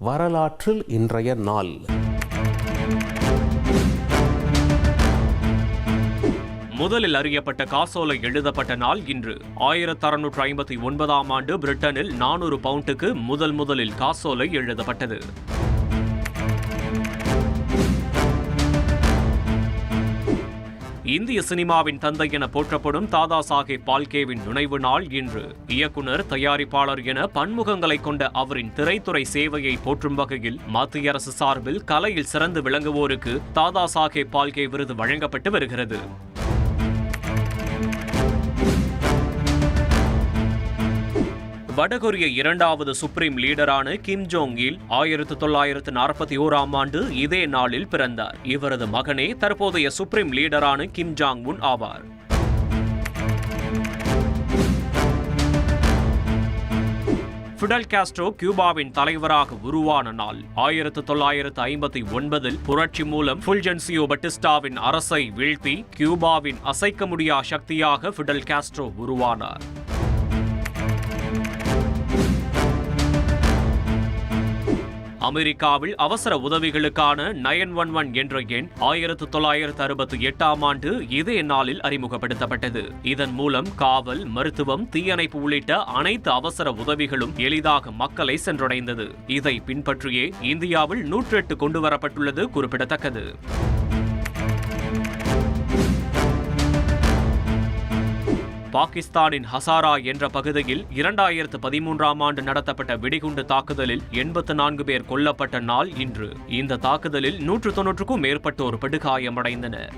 வரலாற்றில் இன்றைய நாள். முதலில் அறியப்பட்ட காசோலை எழுதப்பட்ட நாள் இன்று. 1659ஆம் ஆண்டு பிரிட்டனில் 400 பவுண்டுக்கு முதலில் காசோலை எழுதப்பட்டது. இந்திய சினிமாவின் தந்தை என போற்றப்படும் தாதா சாஹேப் பால்கேவின் நினைவு நாள் இன்று. இயக்குனர், தயாரிப்பாளர் என பன்முகங்களை கொண்ட அவரின் திரைத்துறை சேவையை போற்றும் வகையில் மத்திய அரசு சார்பில் கலையில் சிறந்து விளங்குவோருக்கு தாதா சாஹேப் பால்கே விருது வழங்கப்பட்டு வருகிறது. வடகொரிய இரண்டாவது சுப்ரீம் லீடரான கிம் ஜோங் இல் 1941ஆம் ஆண்டு இதே நாளில் பிறந்தார். இவரது மகனே தற்போதைய சுப்ரீம் லீடரான கிம் ஜாங் உன் ஆவார். ஃபிடல் காஸ்ட்ரோ கியூபாவின் தலைவராக உருவான நாள் 1959இல் புரட்சி மூலம் ஃபுல்ஜென்சியோ பட்டிஸ்டாவின் அரசை வீழ்த்தி கியூபாவின் அசைக்க முடியா சக்தியாக ஃபிடல் காஸ்ட்ரோ உருவானார். அமெரிக்காவில் அவசர உதவிகளுக்கான 911 என்ற எண் 1968ஆம் ஆண்டு இதே நாளில் அறிமுகப்படுத்தப்பட்டது. இதன் மூலம் காவல், மருத்துவம், தீயணைப்பு உள்ளிட்ட அனைத்து அவசர உதவிகளும் எளிதாக மக்களை சென்றடைந்தது. இதை பின்பற்றியே இந்தியாவில் 108 கொண்டுவரப்பட்டுள்ளது குறிப்பிடத்தக்கது. பாகிஸ்தானின் ஹசாரா என்ற பகுதியில் 2013ஆம் ஆண்டு நடத்தப்பட்ட வெடிகுண்டு தாக்குதலில் 84 பேர் கொல்லப்பட்ட நாள் இன்று. இந்த தாக்குதலில் 190க்கும் மேற்பட்டோர் படுகாயமடைந்தனர்.